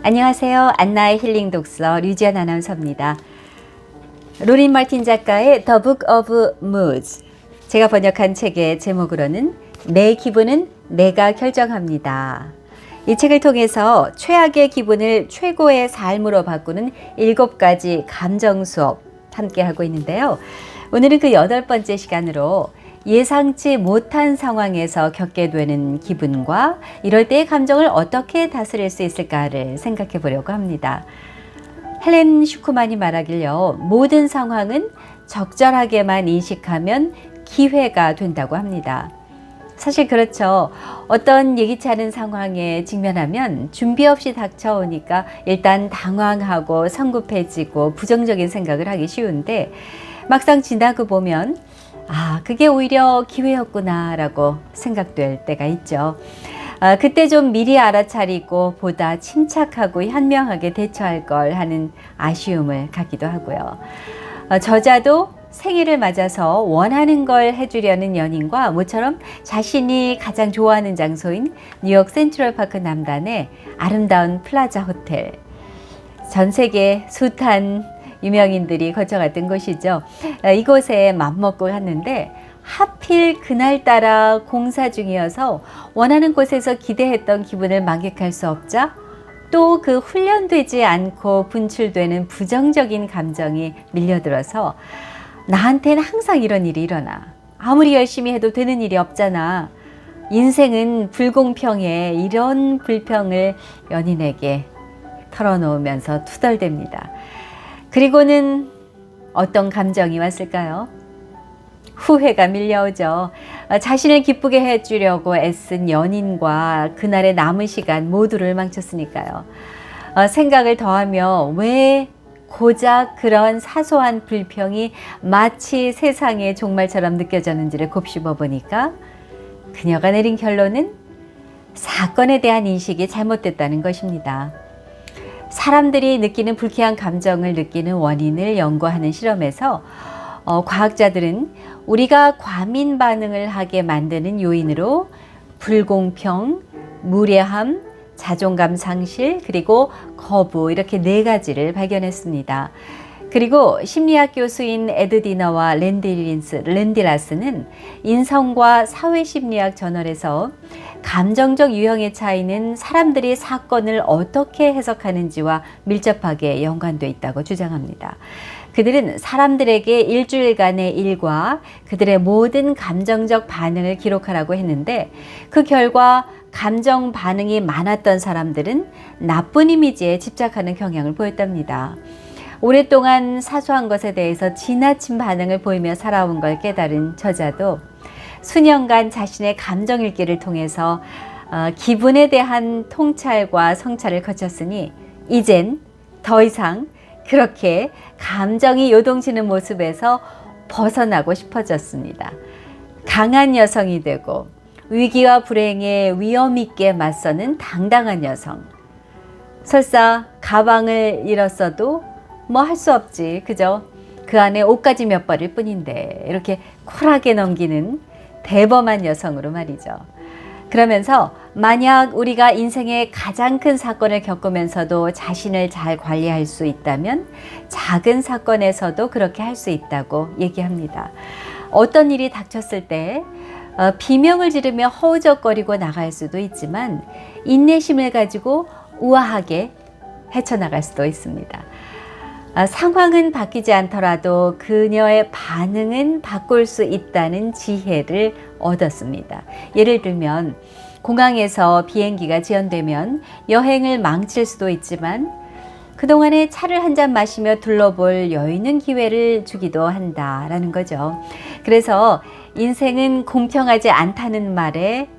안녕하세요. 안나의 힐링 독서 류지연 아나운서입니다. 로린 마틴 작가의 The Book of Moods, 제가 번역한 책의 제목으로는 내 기분은 내가 결정합니다. 이 책을 통해서 최악의 기분을 최고의 삶으로 바꾸는 7가지 감정 수업 함께 하고 있는데요. 오늘은 그 8번째 시간으로 예상치 못한 상황에서 겪게 되는 기분과 이럴 때의 감정을 어떻게 다스릴 수 있을까를 생각해 보려고 합니다. 헬렌 슈크만이 말하길요, 모든 상황은 적절하게만 인식하면 기회가 된다고 합니다. 사실 그렇죠. 어떤 예기치 않은 상황에 직면하면 준비 없이 닥쳐오니까 일단 당황하고 성급해지고 부정적인 생각을 하기 쉬운데, 막상 지나고 보면 그게 오히려 기회였구나 라고 생각될 때가 있죠. 그때 좀 미리 알아차리고 보다 침착하고 현명하게 대처할 걸 하는 아쉬움을 갖기도 하고요. 저자도 생일을 맞아서 원하는 걸 해주려는 연인과 모처럼 자신이 가장 좋아하는 장소인 뉴욕 센트럴파크 남단의 아름다운 플라자 호텔, 전 세계 숱한 유명인들이 거쳐갔던 곳이죠. 이곳에 맘먹고 갔는데 하필 그날따라 공사 중이어서 원하는 곳에서 기대했던 기분을 만끽할 수 없자 또 그 훈련되지 않고 분출되는 부정적인 감정이 밀려들어서 나한테는 항상 이런 일이 일어나. 아무리 열심히 해도 되는 일이 없잖아. 인생은 불공평해. 이런 불평을 연인에게 털어놓으면서 투덜댑니다. 그리고는 어떤 감정이 왔을까요? 후회가 밀려오죠. 자신을 기쁘게 해주려고 애쓴 연인과 그날의 남은 시간 모두를 망쳤으니까요. 생각을 더하며 왜 고작 그런 사소한 불평이 마치 세상의 종말처럼 느껴졌는지를 곱씹어 보니까 그녀가 내린 결론은 사건에 대한 인식이 잘못됐다는 것입니다. 사람들이 느끼는 불쾌한 감정을 느끼는 원인을 연구하는 실험에서 과학자들은 우리가 과민 반응을 하게 만드는 요인으로 불공평, 무례함, 자존감 상실, 그리고 거부, 이렇게 4가지를 발견했습니다. 그리고 심리학 교수인 에드디너와 랜디라스는 인성과 사회심리학 저널에서 감정적 유형의 차이는 사람들이 사건을 어떻게 해석하는지와 밀접하게 연관되어 있다고 주장합니다. 그들은 사람들에게 일주일간의 일과 그들의 모든 감정적 반응을 기록하라고 했는데, 그 결과 감정 반응이 많았던 사람들은 나쁜 이미지에 집착하는 경향을 보였답니다. 오랫동안 사소한 것에 대해서 지나친 반응을 보이며 살아온 걸 깨달은 저자도 수년간 자신의 감정 읽기를 통해서 기분에 대한 통찰과 성찰을 거쳤으니 이젠 더 이상 그렇게 감정이 요동치는 모습에서 벗어나고 싶어졌습니다. 강한 여성이 되고 위기와 불행에 위험 있게 맞서는 당당한 여성. 설사 가방을 잃었어도 뭐 할 수 없지, 그죠? 그 안에 옷가지 몇 벌일 뿐인데, 이렇게 쿨하게 넘기는 대범한 여성으로 말이죠. 그러면서 만약 우리가 인생의 가장 큰 사건을 겪으면서도 자신을 잘 관리할 수 있다면 작은 사건에서도 그렇게 할 수 있다고 얘기합니다. 어떤 일이 닥쳤을 때 비명을 지르며 허우적거리고 나갈 수도 있지만 인내심을 가지고 우아하게 헤쳐나갈 수도 있습니다. 상황은 바뀌지 않더라도 그녀의 반응은 바꿀 수 있다는 지혜를 얻었습니다. 예를 들면 공항에서 비행기가 지연되면 여행을 망칠 수도 있지만 그동안에 차를 한 잔 마시며 둘러볼 여유 있는 기회를 주기도 한다라는 거죠. 그래서 인생은 공평하지 않다는 말에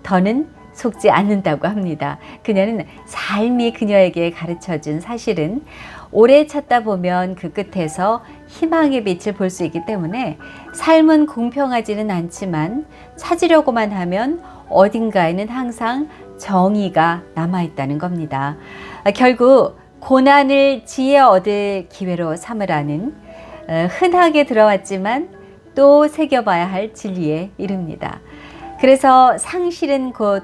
더는 속지 않는다고 합니다. 그녀는 삶이 그녀에게 가르쳐준 사실은 오래 찾다 보면 그 끝에서 희망의 빛을 볼 수 있기 때문에 삶은 공평하지는 않지만 찾으려고만 하면 어딘가에는 항상 정의가 남아있다는 겁니다. 결국 고난을 지혜 얻을 기회로 삼으라는 흔하게 들어왔지만 또 새겨봐야 할 진리에 이릅니다. 그래서 상실은 곧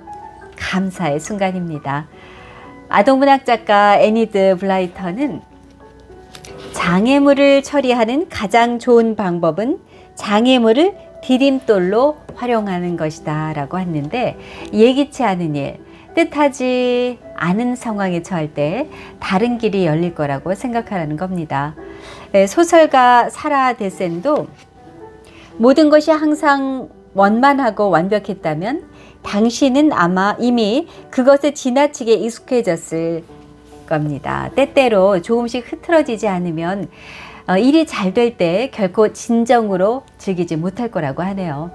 감사의 순간입니다. 아동문학 작가 애니드 블라이터는 장애물을 처리하는 가장 좋은 방법은 장애물을 디딤돌로 활용하는 것이다 라고 했는데, 예기치 않은 일, 뜻하지 않은 상황에 처할 때 다른 길이 열릴 거라고 생각하라는 겁니다. 소설가 사라 데센도 모든 것이 항상 원만하고 완벽했다면 당신은 아마 이미 그것에 지나치게 익숙해졌을 겁니다. 때때로 조금씩 흐트러지지 않으면 일이 잘 될 때 결코 진정으로 즐기지 못할 거라고 하네요.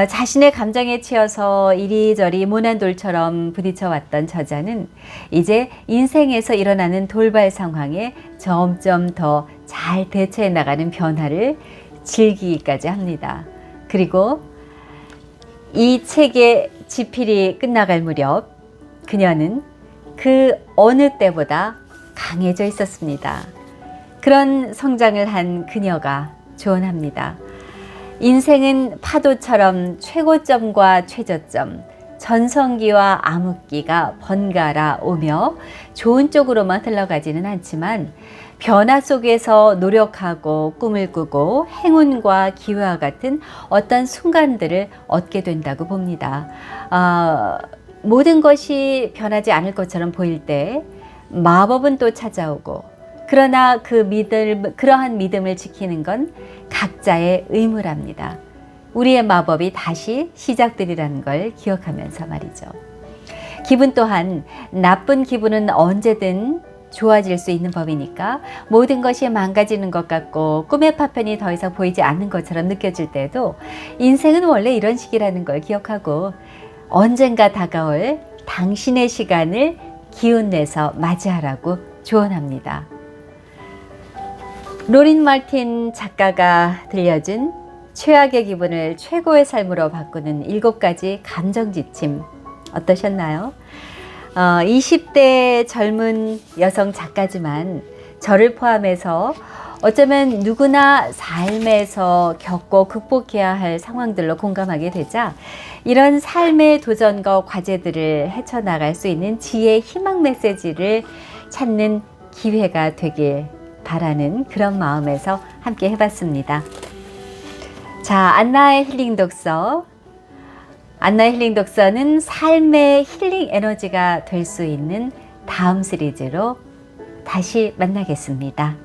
자신의 감정에 치여서 이리저리 모난 돌처럼 부딪혀 왔던 저자는 이제 인생에서 일어나는 돌발 상황에 점점 더 잘 대처해 나가는 변화를 즐기기까지 합니다. 그리고 이 책의 집필이 끝나갈 무렵 그녀는 그 어느 때보다 강해져 있었습니다. 그런 성장을 한 그녀가 조언합니다. 인생은 파도처럼 최고점과 최저점, 전성기와 암흑기가 번갈아 오며 좋은 쪽으로만 흘러가지는 않지만 변화 속에서 노력하고 꿈을 꾸고 행운과 기회와 같은 어떤 순간들을 얻게 된다고 봅니다. 모든 것이 변하지 않을 것처럼 보일 때 마법은 또 찾아오고, 그러나 그러한 믿음을 지키는 건 각자의 의무랍니다. 우리의 마법이 다시 시작되리라는 걸 기억하면서 말이죠. 기분 또한 나쁜 기분은 언제든 좋아질 수 있는 법이니까 모든 것이 망가지는 것 같고 꿈의 파편이 더 이상 보이지 않는 것처럼 느껴질 때도 인생은 원래 이런 식이라는 걸 기억하고 언젠가 다가올 당신의 시간을 기운내서 맞이하라고 조언합니다. 로린 마틴 작가가 들려준 최악의 기분을 최고의 삶으로 바꾸는 7가지 감정 지침 어떠셨나요? 20대 젊은 여성 작가지만 저를 포함해서 어쩌면 누구나 삶에서 겪고 극복해야 할 상황들로 공감하게 되자 이런 삶의 도전과 과제들을 헤쳐나갈 수 있는 지혜, 희망 메시지를 찾는 기회가 되길 바라는 그런 마음에서 함께 해봤습니다. 자, 안나의 힐링 독서. 안나의 힐링 독서는 삶의 힐링 에너지가 될 수 있는 다음 시리즈로 다시 만나겠습니다.